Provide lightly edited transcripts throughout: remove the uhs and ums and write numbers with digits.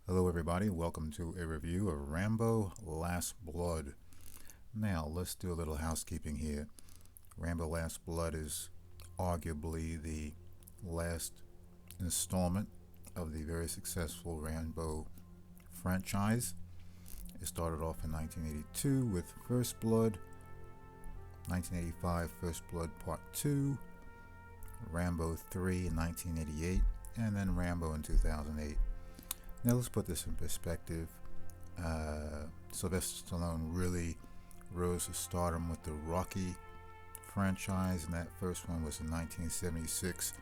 Hello everybody, welcome to a review of Rambo Last Blood. Now let's do a little housekeeping here. Rambo Last Blood is arguably the last installment of the very successful Rambo franchise. It started off in 1982 with First Blood, 1985 First Blood Part 2, Rambo 3 in 1988, and then Rambo in 2008. Now let's put this in perspective. Sylvester Stallone really rose to stardom with the Rocky franchise, and that first one was in 1976.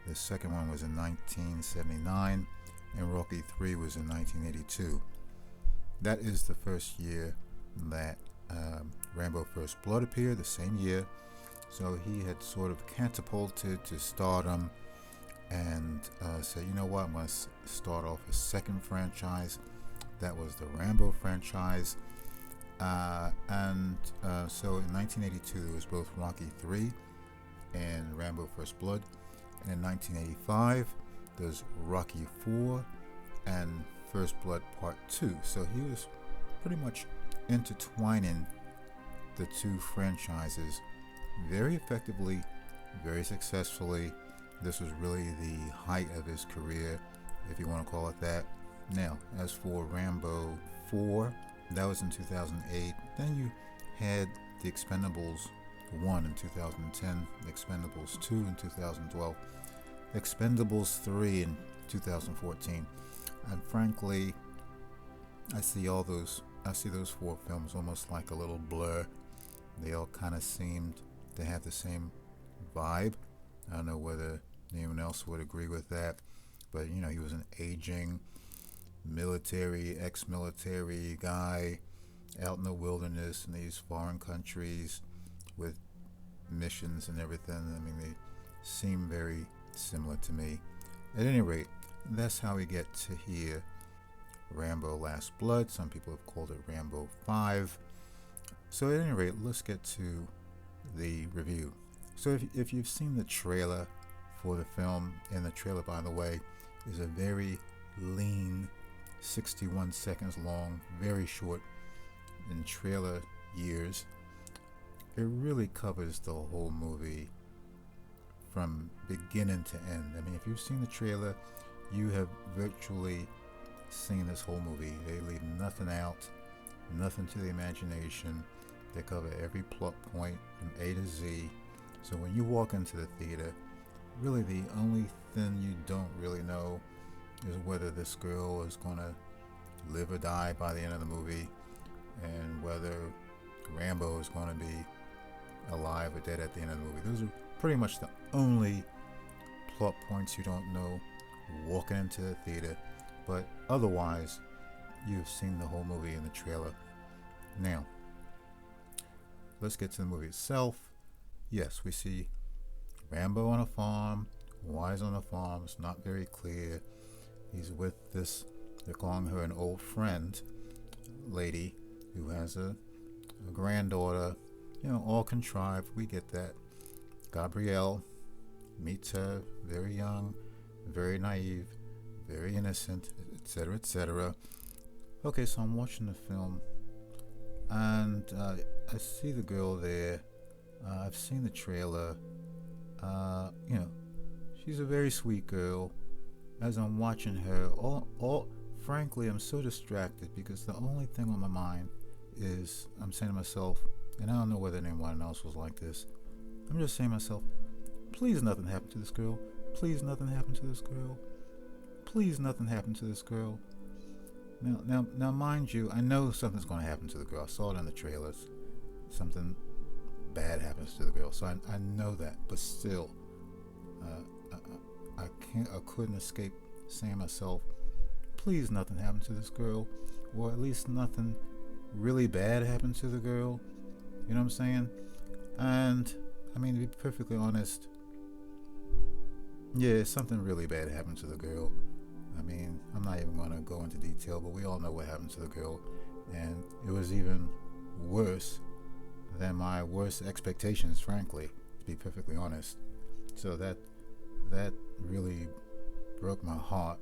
The second one was in 1979, and Rocky 3 was in 1982. That is the first year that Rambo First Blood appeared, the same year. So he had sort of catapulted to stardom and said, you know what, I'm going to start off a second franchise. That was the Rambo franchise. So in 1982, it was both Rocky 3 and Rambo First Blood. And in 1985, there's Rocky 4 and First Blood Part 2. So he was pretty much intertwining the two franchises very effectively, very successfully. This was really the height of his career, if you want to call it that. Now, as for Rambo 4, that was in 2008. Then you had the Expendables 1 in 2010, Expendables 2 in 2012, Expendables 3 in 2014. And frankly, I see those four films almost like a little blur. They all kind of seemed to have the same vibe. I don't know whether anyone else would agree with that, but you know, he was an aging ex-military guy out in the wilderness in these foreign countries with missions and everything. I mean, they seem very similar to me. At any rate, that's how we get to here. Rambo Last Blood. Some people have called it Rambo 5. So at any rate, let's get to the review. So if you've seen the trailer for the film, and the trailer, by the way, is a very lean, 61 seconds long, very short in trailer years. It really covers the whole movie from beginning to end. I mean, if you've seen the trailer, you have virtually seen this whole movie. They leave nothing out, nothing to the imagination. They cover every plot point from A to Z. So when you walk into the theater, really the only thing you don't really know is whether this girl is going to live or die by the end of the movie, and whether Rambo is going to be alive or dead at the end of the movie. Those are pretty much the only plot points you don't know walking into the theater, but otherwise you've seen the whole movie in the trailer. Now, let's get to the movie itself. Yes, we see Rambo on a farm. Why he's on a farm, it's not very clear. He's with this, they're calling her an old friend lady who has a granddaughter, you know, all contrived. We get that. Gabrielle meets her, very young, very naive, very innocent, etc., etc. Okay, so I'm watching the film, and I see the girl there. I've seen the trailer. You know, she's a very sweet girl. As I'm watching her, frankly, I'm so distracted because the only thing on my mind is I'm saying to myself, and I don't know whether anyone else was like this, I'm just saying to myself, please nothing happen to this girl. Please nothing happen to this girl. Please nothing happen to this girl. Now, mind you, I know something's going to happen to the girl. I saw it in the trailers. Something bad happens to the girl, so I know that, but still, I couldn't escape saying to myself, please nothing happen to this girl, or at least nothing really bad happened to the girl. You know what I'm saying? And I mean, to be perfectly honest, yeah, something really bad happened to the girl. I mean, I'm not even going to go into detail, but we all know what happened to the girl, and it was even worse than my worst expectations, frankly, to be perfectly honest. So that really broke my heart.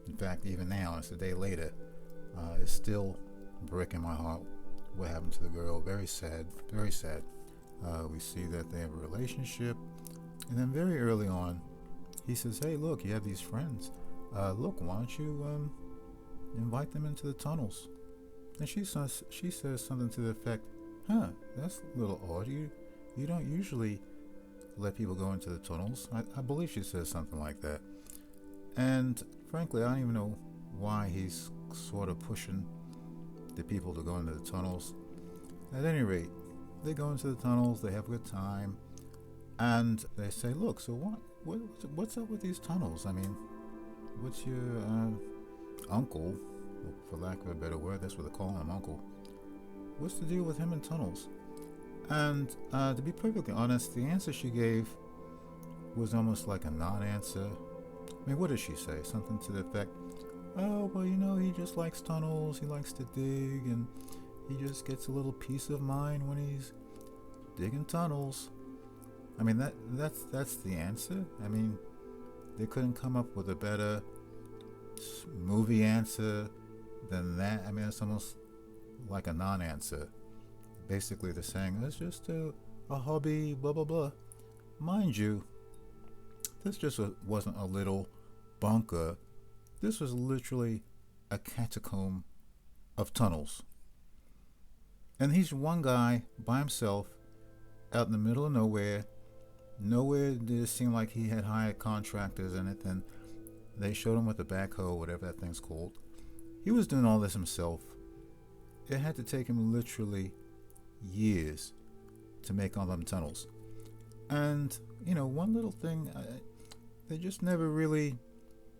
In fact, even now, it's a day later, it's still breaking my heart what happened to the girl. Very sad, very sad. We see that they have a relationship, and then very early on, he says, hey, look, you have these friends. Look, why don't you invite them into the tunnels? And she says something to the effect, that's a little odd. You don't usually let people go into the tunnels. I believe she says something like that. And frankly, I don't even know why he's sort of pushing the people to go into the tunnels. At any rate, they go into the tunnels, they have a good time, and they say, look, so what's up with these tunnels? I mean, what's your uncle, for lack of a better word, that's what they call him, uncle. What's the deal with him in tunnels? And to be perfectly honest, the answer she gave was almost like a non-answer. I mean, what did she say? Something to the effect, oh, well, he just likes tunnels, he likes to dig, and he just gets a little peace of mind when he's digging tunnels. I mean, that's the answer. I mean, they couldn't come up with a better movie answer than that. I mean, it's almost like a non-answer. Basically, they're saying it's just a hobby, blah blah blah. Mind you, this just wasn't a little bunker. This was literally a catacomb of tunnels. And he's one guy by himself out in the middle of nowhere. Nowhere did it seem like he had hired contractors or anything. They showed him with the backhoe, whatever that thing's called. He was doing all this himself. It had to take him literally years to make all them tunnels. And, one little thing, they just never really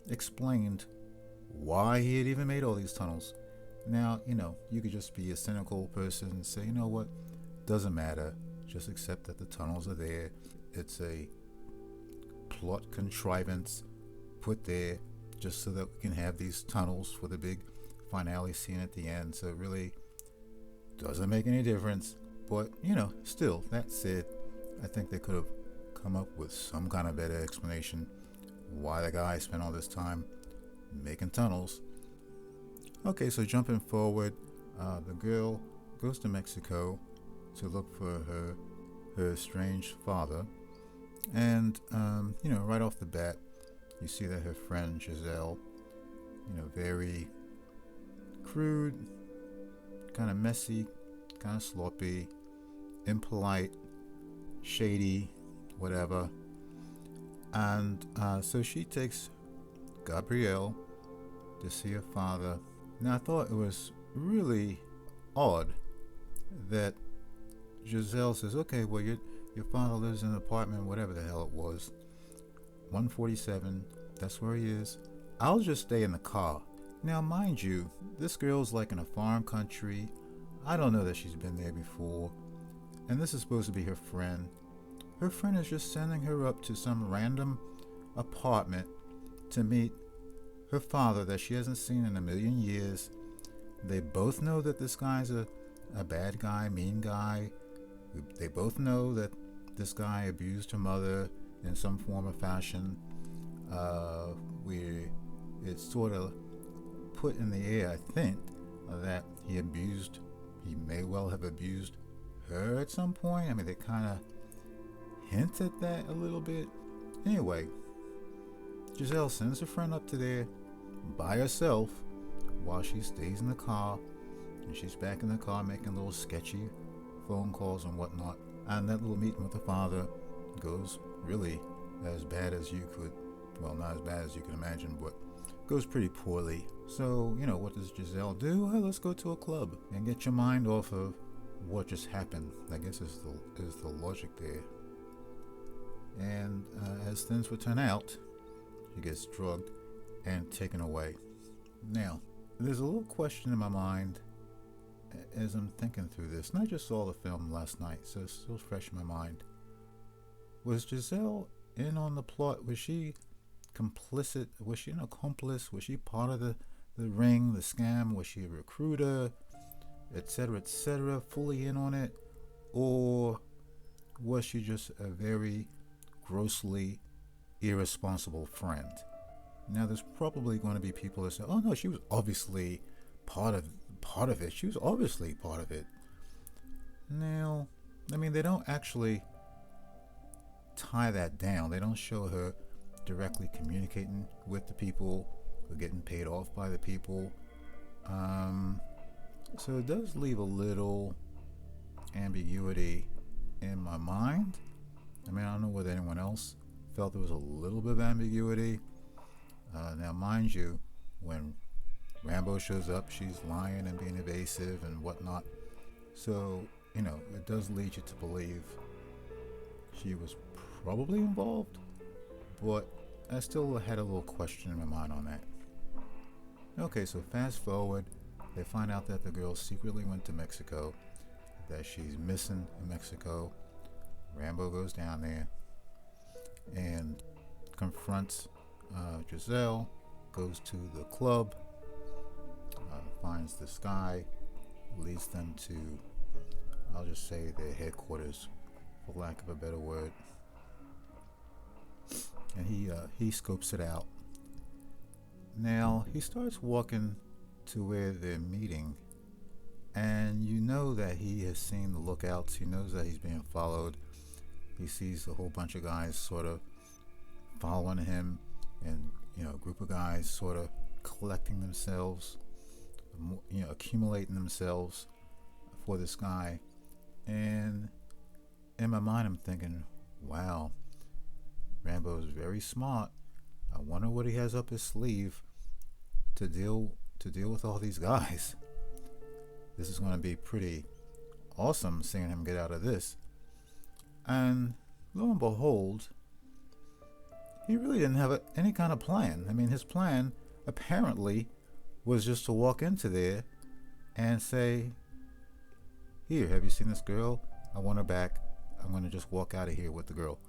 explained why he had even made all these tunnels. Now, you could just be a cynical person and say, you know what, doesn't matter, just accept that the tunnels are there. It's a plot contrivance put there just so that we can have these tunnels for the big finale scene at the end. So it really doesn't make any difference. But, still, that said, I think they could have come up with some kind of better explanation why the guy spent all this time making tunnels. Okay, so jumping forward, the girl goes to Mexico to look for her estranged father. And, right off the bat, you see that her friend Giselle, very crude, kind of messy, kind of sloppy, impolite, shady, whatever. And so she takes Gabrielle to see her father. Now, I thought it was really odd that Giselle says, okay, well, your father lives in an apartment, whatever the hell it was, 147, that's where he is. I'll just stay in the car. Now, mind you, this girl's like in a foreign country. I don't know that she's been there before. And this is supposed to be her friend. Her friend is just sending her up to some random apartment to meet her father that she hasn't seen in a million years. They both know that this guy's a bad guy, mean guy. They both know that this guy abused her mother in some form or fashion. It's sort of put in the air, I think, that he may well have abused her at some point. I mean, they kind of hint at that a little bit. Anyway, Giselle sends her friend up to there by herself while she stays in the car, and she's back in the car making little sketchy phone calls and whatnot. And that little meeting with the father goes really as bad as you could, well, not as bad as you can imagine, but goes pretty poorly. So, what does Giselle do? Well, let's go to a club and get your mind off of what just happened, I guess is the logic there. And as things would turn out, she gets drugged and taken away. Now, there's a little question in my mind as I'm thinking through this, and I just saw the film last night, so it's still fresh in my mind. Was Giselle in on the plot? Was she complicit? Was she an accomplice? Was she part of the ring, the scam? Was she a recruiter, etc., fully in on it? Or was she just a very grossly irresponsible friend? Now, there's probably going to be people that say, "Oh no, she was obviously part of it. She was obviously part of it." Now, I mean, they don't actually tie that down. They don't show her directly communicating with the people or getting paid off by the people. So it does leave a little ambiguity in my mind. I mean, I don't know whether anyone else felt there was a little bit of ambiguity. Now, mind you, when Rambo shows up, she's lying and being evasive and whatnot. So, it does lead you to believe she was probably involved, but I still had a little question in my mind on that. Okay, so fast forward, they find out that the girl secretly went to Mexico, that she's missing in Mexico. Rambo goes down there and confronts Giselle, goes to the club, finds this guy, leads them to, I'll just say, their headquarters, for lack of a better word. And he scopes it out. Now, he starts walking to where they're meeting, and you know that he has seen the lookouts. He knows that he's being followed. He sees a whole bunch of guys sort of following him, and a group of guys sort of collecting themselves, accumulating themselves for this guy. And in my mind, I'm thinking, wow, Rambo is very smart. I wonder what he has up his sleeve to deal with all these guys. This is going to be pretty awesome seeing him get out of this. And lo and behold, he really didn't have any kind of plan. I mean, his plan apparently was just to walk into there and say, "Here, have you seen this girl? I want her back. I'm going to just walk out of here with the girl."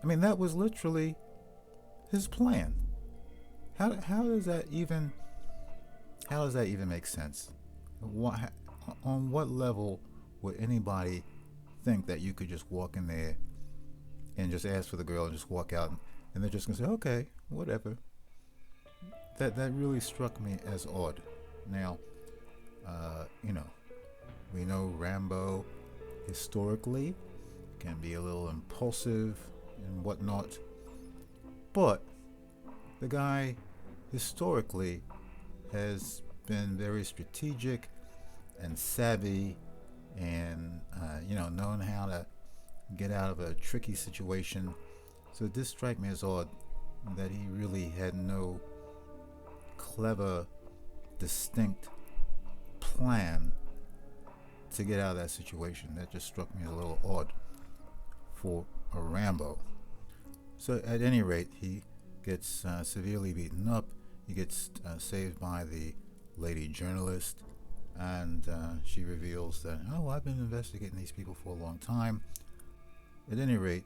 I mean, that was literally his plan. How does that even make sense? On what level would anybody think that you could just walk in there and just ask for the girl and just walk out, and they're just gonna say, "Okay, whatever"? That really struck me as odd. Now, we know Rambo historically can be a little impulsive and whatnot, but the guy historically has been very strategic and savvy, and knowing how to get out of a tricky situation. So it did strike me as odd that he really had no clever, distinct plan to get out of that situation. That just struck me as a little odd for a Rambo. So at any rate, he gets severely beaten up. He gets saved by the lady journalist, and she reveals that, "Oh, I've been investigating these people for a long time." At any rate,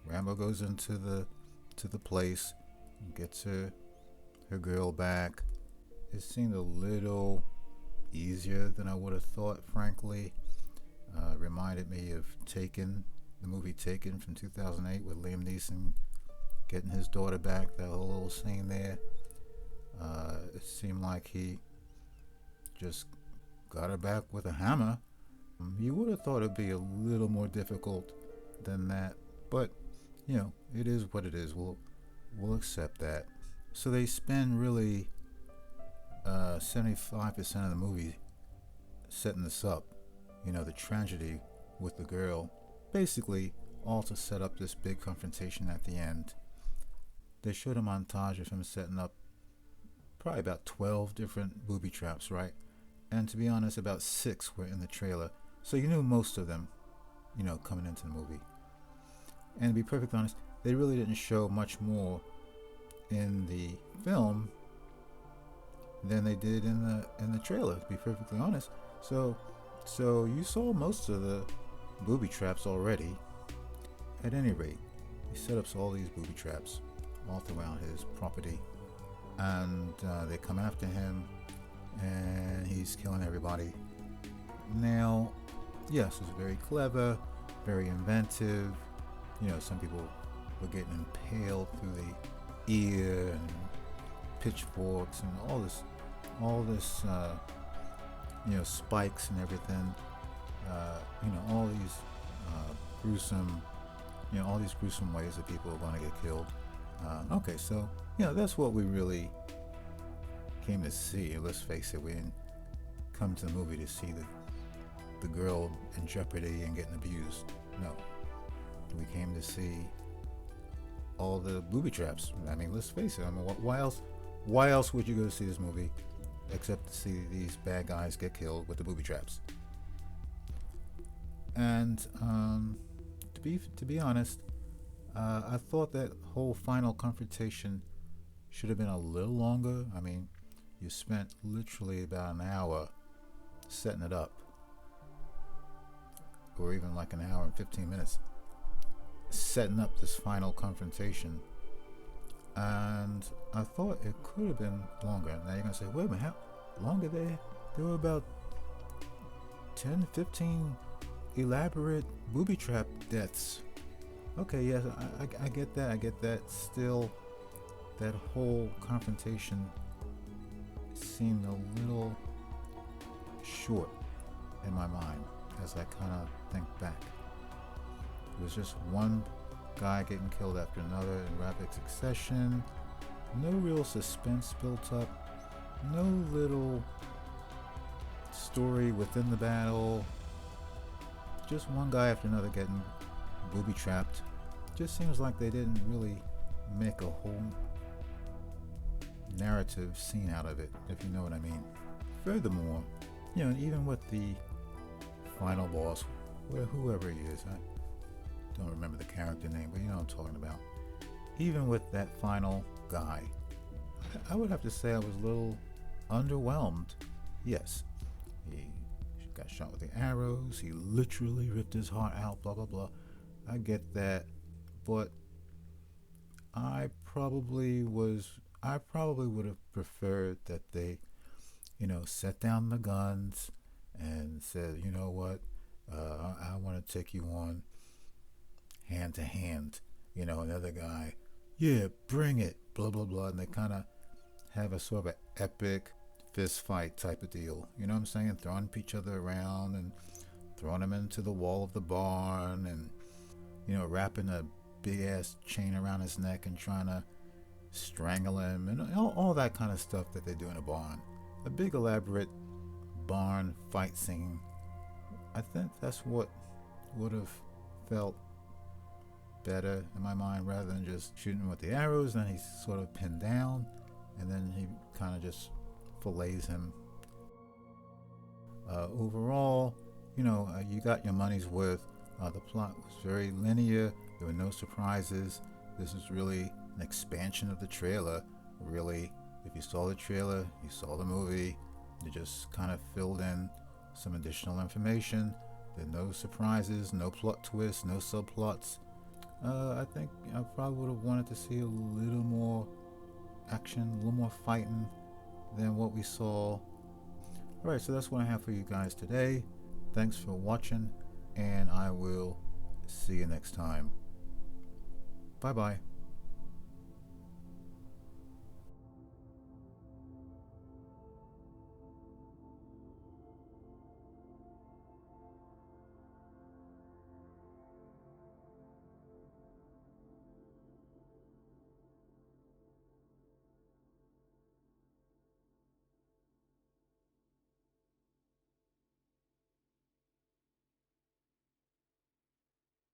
Rambo goes into the place, gets her girl back. It seemed a little easier than I would have thought, frankly. Reminded me of Taken, the movie Taken from 2008 with Liam Neeson getting his daughter back. That whole little scene there. It seemed like he just got her back with a hammer. You would have thought it'd be a little more difficult than that, but it is what it is. We'll accept that. So they spend really 75% of the movie setting this up, the tragedy with the girl, basically all to set up this big confrontation at the end. They showed a montage of him setting up probably about 12 different booby traps, right? And to be honest, about 6 were in the trailer, so you knew most of them, coming into the movie. And to be perfectly honest, they really didn't show much more in the film than they did in the trailer, to be perfectly honest. So you saw most of the booby traps already. At any rate, he set up all these booby traps all throughout his property, and they come after him, and he's killing everybody. Now, yes, it's very clever, very inventive. Some people were getting impaled through ear and pitchforks and all this spikes and everything. All these gruesome, all these gruesome ways that people are going to get killed. Okay, so that's what we really came to see. Let's face it, we didn't come to the movie to see the girl in jeopardy and getting abused. No, we came to see all the booby traps. I mean, let's face it. I mean, why else would you go to see this movie except to see these bad guys get killed with the booby traps? And to be honest, I thought that whole final confrontation should have been a little longer. I mean, you spent literally about an hour setting it up, or even like an hour and 15 minutes setting up this final confrontation, and I thought it could have been longer. Now you're gonna say, wait a minute, how longer? There were about 10, 15 elaborate booby trap deaths. Okay, yes, I get that. Still, that whole confrontation seemed a little short in my mind as I kind of think back. It was just one guy getting killed after another in rapid succession. No real suspense built up. No little story within the battle. Just one guy after another getting booby trapped. Just seems like they didn't really make a whole narrative scene out of it, if you know what I mean. Furthermore, even with the final boss, whoever he is, I don't remember the character name, but you know what I'm talking about. Even with that final guy, I would have to say I was a little underwhelmed. Yes, he got shot with the arrows, he literally ripped his heart out, blah blah blah. I get that, but I probably would have preferred that they set down the guns and said, you know what, I want to take you on hand to hand. Another guy, yeah, bring it, blah blah blah, and they kind of have a sort of an epic fist fight type of deal. You know what I'm saying? Throwing each other around and throwing them into the wall of the barn, and wrapping a big ass chain around his neck and trying to strangle him, and all that kind of stuff that they do in a barn. A big elaborate barn fight scene. I think that's what would have felt better in my mind, rather than just shooting with the arrows and then he's sort of pinned down and then he kind of just fillets him. Overall, you got your money's worth. The plot was very linear. There were no surprises. This is really an expansion of the trailer. Really, if you saw the trailer, you saw the movie. You just kind of filled in some additional information. There are no surprises, no plot twists, no subplots. I think I probably would have wanted to see a little more action, a little more fighting than what we saw. Alright, so that's what I have for you guys today. Thanks for watching, and I will see you next time. Bye bye.